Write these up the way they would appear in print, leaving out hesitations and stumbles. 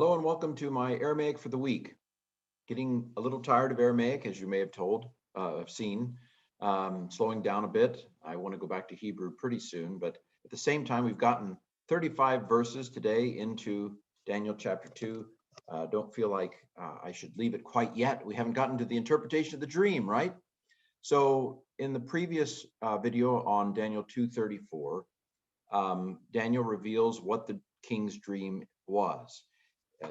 Hello and welcome to my Aramaic for the week. Getting a little tired of Aramaic, as you may have seen, slowing down a bit. I want to go back to Hebrew pretty soon, but at the same time, we've gotten 35 verses today into Daniel chapter 2. Don't feel like I should leave it quite yet. We haven't gotten to the interpretation of the dream, right? So in the previous video on Daniel 2:34, Daniel reveals what the king's dream was.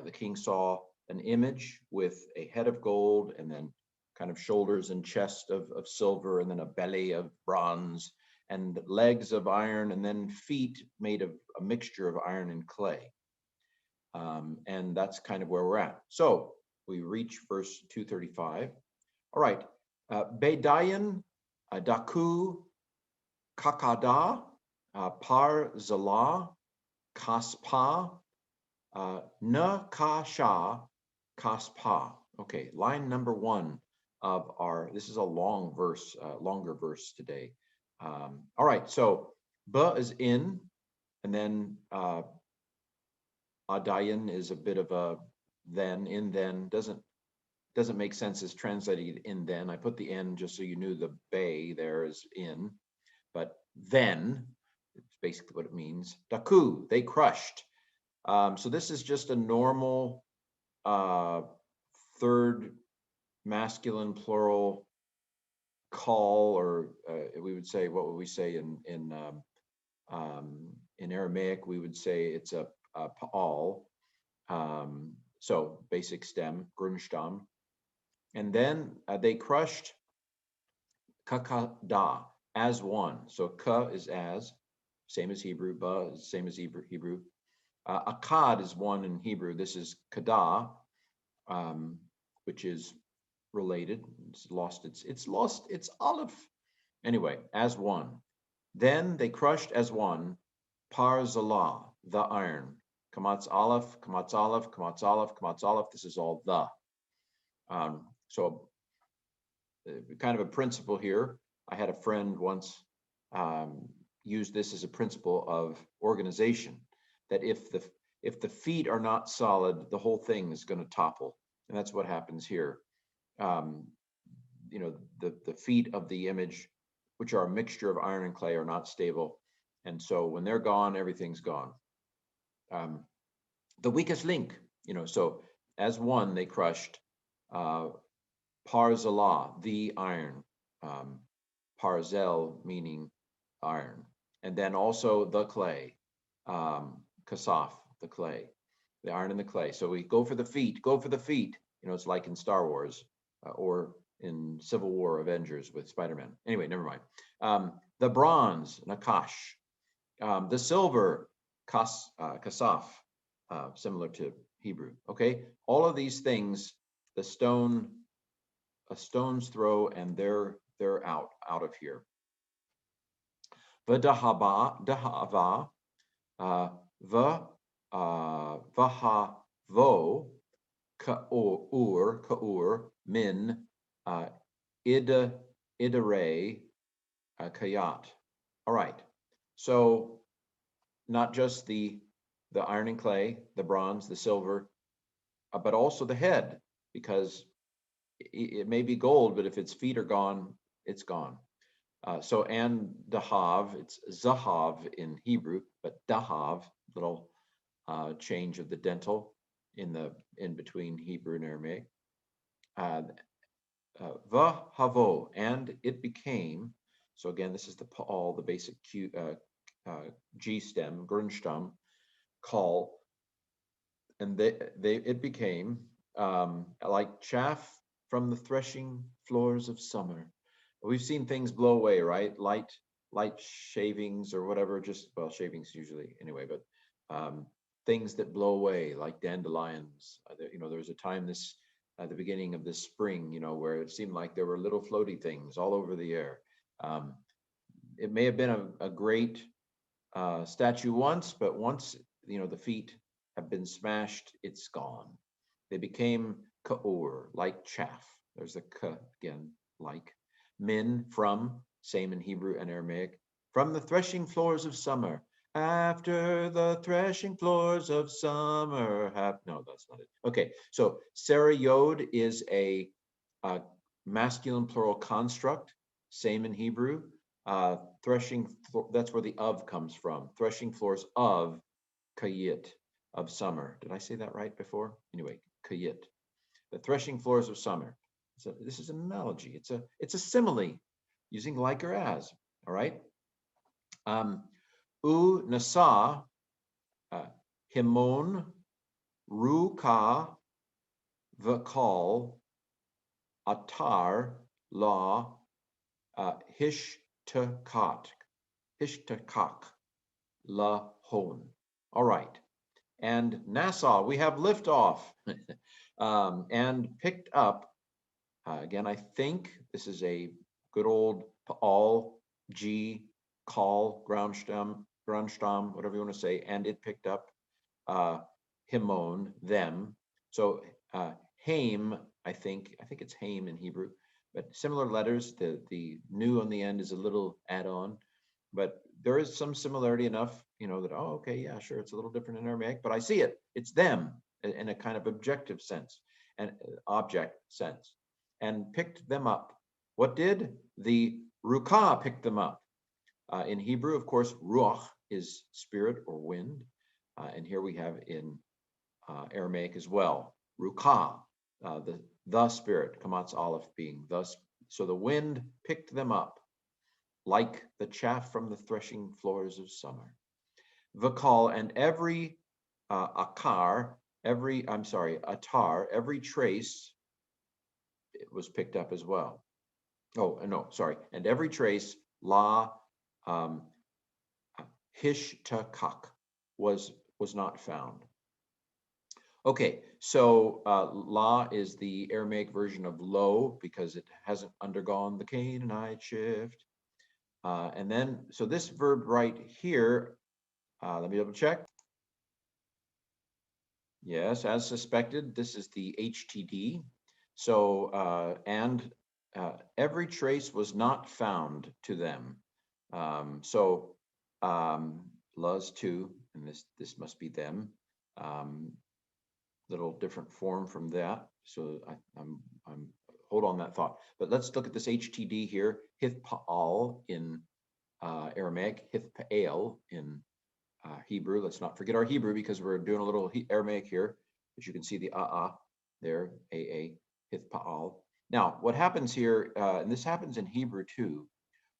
The king saw an image with a head of gold and then kind of shoulders and chest of silver and then a belly of bronze and legs of iron and then feet made of a mixture of iron and clay. And that's kind of where we're at. So we reach verse 235. All right. Bedayan, Daku, Kakada, Par Zala, Kaspa, Nakasha Kaspa. Okay, line number 1 of our, this is a long verse, longer verse today. All right, so ba is in, and then adayan is a bit of a then, in then, doesn't make sense as translating in then. I put the n just so you knew the bay there is in, but then, it's basically what it means. Daku, they crushed. So this is just a normal third masculine plural call, or we would say, what would we say in Aramaic? We would say it's a pa'al. So basic stem, Grundstamm. And then they crushed kakada, as one. So ka is as, same as Hebrew, ba is same as Hebrew. Akkad is one in Hebrew. This is kada, which is related. It's lost its aleph. Anyway, as one. Then they crushed as one, par zala, the iron. Kamatz aleph, kamatz aleph, kamatz aleph, kamatz aleph. This is all the. So kind of a principle here. I had a friend once use this as a principle of organization, that if the feet are not solid, the whole thing is going to topple, and that's what happens here. The feet of the image, which are a mixture of iron and clay, are not stable, and so when they're gone, everything's gone. The weakest link, so as one they crushed Parzala, the iron, Parzel meaning iron, and then also the clay, Kasaf, the clay, the iron and the clay. So we go for the feet, it's like in Star Wars or in Civil War Avengers with Spider-Man. Anyway, never mind. The bronze, Nakash, the silver, Kasaf, similar to Hebrew. Okay, all of these things, a stone's throw, and they're out of here. V'dahava, v'havo, ka'ur, min, idare, kayat. All right, so not just the iron and clay, the bronze, the silver, but also the head, because it may be gold, but if its feet are gone, it's gone. So and dahav, it's zahav in Hebrew, but dahav, little change of the dental in between Hebrew and Aramaic. Vahavo, and it became. So again, this is the pa'al, the basic G stem, Grundstamm, call, and it became like chaff from the threshing floors of summer. We've seen things blow away, right? Light shavings or whatever, shavings usually anyway, but things that blow away like dandelions. There was a time at the beginning of this spring, where it seemed like there were little floaty things all over the air. It may have been a great statue once, but once, the feet have been smashed, it's gone. They became ka'ur, like chaff. There's the ka again, like. Min, from, same in Hebrew and Aramaic, from the threshing floors of summer. After the threshing floors of summer have, no, that's not it. Okay, so Sarah Yod is a masculine plural construct, same in Hebrew. That's where the of comes from. Threshing floors of Kayit, of summer. Did I say that right before? Anyway, Kayit, the threshing floors of summer. So this is an analogy. It's a simile, using like or as. All right. U nasa himon ruka vakal atar la hishtakak la hon. All right. And Nassau, we have liftoff and picked up. Again, I think this is a good old all G call ground stem, whatever you want to say, and it picked up himon, them. So haim, I think it's haim in Hebrew, but similar letters. The new on the end is a little add-on, but there is some similarity enough, that, oh, okay, yeah, sure, it's a little different in Aramaic, but I see it. It's them in a kind of objective sense and object sense, and picked them up. What did the Ruka pick them up? In Hebrew, of course, ruach is spirit or wind, and here we have in Aramaic as well, Ruka, the spirit, Kamatz Aleph being thus. So the wind picked them up like the chaff from the threshing floors of summer. Vakal, and every atar, every trace, it was picked up as well. Oh, no, sorry. And every trace, la hishtakak, was not found. Okay, so la is the Aramaic version of lo because it hasn't undergone the Canaanite shift. And then, so this verb right here, let me double check. Yes, as suspected, this is the HTD. So, and every trace was not found to them. So, la's too, and this must be them. Little different form from that. So I'm hold on that thought. But let's look at this HTD here. Hithpa'al in Aramaic, Hithpa'al in Hebrew. Let's not forget our Hebrew because we're doing a little Aramaic here. But you can see the there, Hithpa'al. Now, what happens here, and this happens in Hebrew too,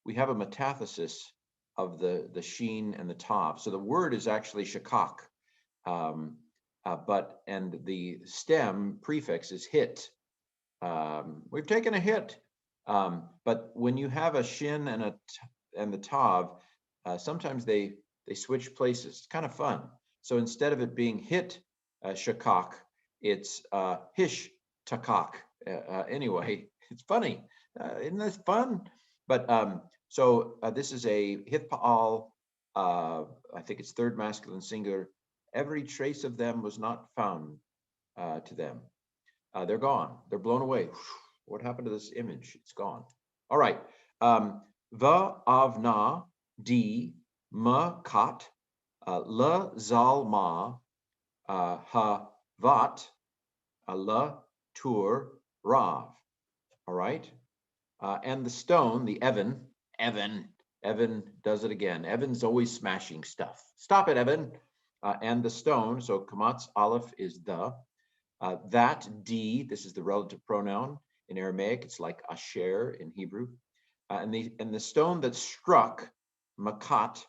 we have a metathesis of the sheen and the tav. So the word is actually shakak. And the stem prefix is hit. We've taken a hit. But when you have a shin and the tav, sometimes they switch places. It's kind of fun. So instead of it being hit shakak, it's hish takak. Anyway, it's funny. Isn't this fun? But so this is a hithpa'al. I think it's third masculine singular. Every trace of them was not found to them. They're gone. They're blown away. What happened to this image? It's gone. All right. The avna di ma kat la zalma ha vat la tur rav. All right. And the stone, the Evan does it again. Evan's always smashing stuff. Stop it, Evan. And the stone, so Kamatz Aleph is the. That D, this is the relative pronoun in Aramaic. It's like asher in Hebrew. And the stone that struck, makat,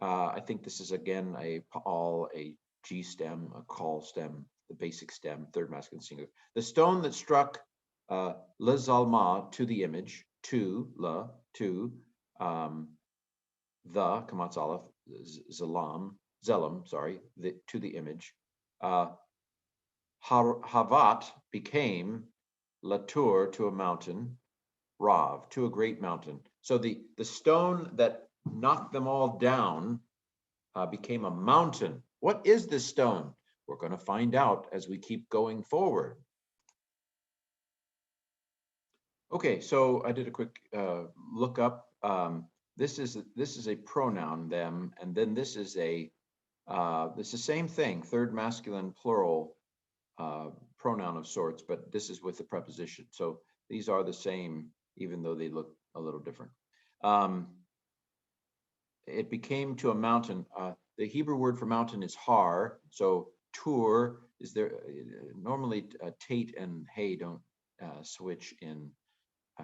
I think this is again a pa'al, a G stem, a call stem, the basic stem, third masculine singular. The stone that struck lezalma, to the image, to the Kamatz Aleph, zelam, sorry, to the image. Havat became latur, to a mountain, rav, to a great mountain. So the stone that knocked them all down became a mountain. What is this stone? We're going to find out as we keep going forward. Okay, so I did a quick look up. this is a pronoun, them, and then this is a this is the same thing, third masculine plural pronoun of sorts, but this is with the preposition. So these are the same, even though they look a little different. It became to a mountain. The Hebrew word for mountain is har. So tur is there. Normally, tate and hay don't switch in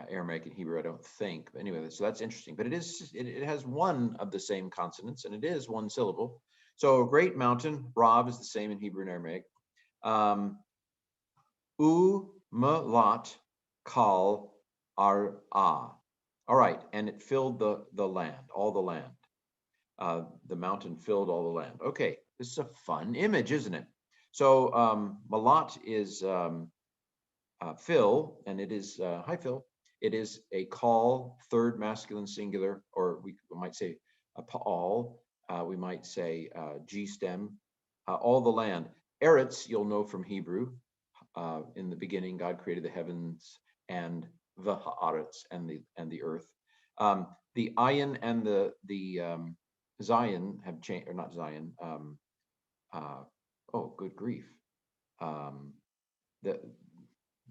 Aramaic and Hebrew, I don't think. But anyway, so that's interesting. But it has one of the same consonants, and it is one syllable. So a great mountain, Rav, is the same in Hebrew and Aramaic. Malat kal ar ah. All right, and it filled the land, all the land. The mountain filled all the land. Okay, this is a fun image, isn't it? So malat is fill, and it is hi Phil. It is a call, third masculine singular, or we might say a paal. We might say G stem. All the land. Eretz, you'll know from Hebrew. In the beginning, God created the heavens and the haaretz and the earth. The ayin and the Zion have changed, or not Zion. Oh, good grief. The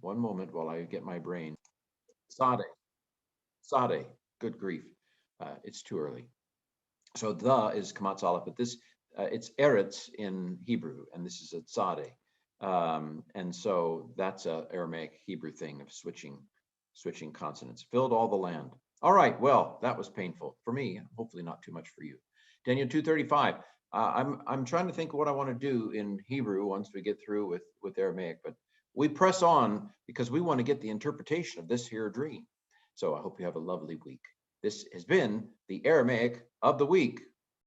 one moment while I get my brain. Sade. Good grief. It's too early. So the is kamatz aleph, but this it's eretz in Hebrew, and this is a tzadeh. And so that's a Aramaic Hebrew thing of switching consonants. Filled all the land. All right. Well, that was painful for me. Hopefully not too much for you. Daniel 2:35. I'm trying to think of what I want to do in Hebrew once we get through with Aramaic, but we press on because we want to get the interpretation of this here dream. So I hope you have a lovely week. This has been the Aramaic of the week.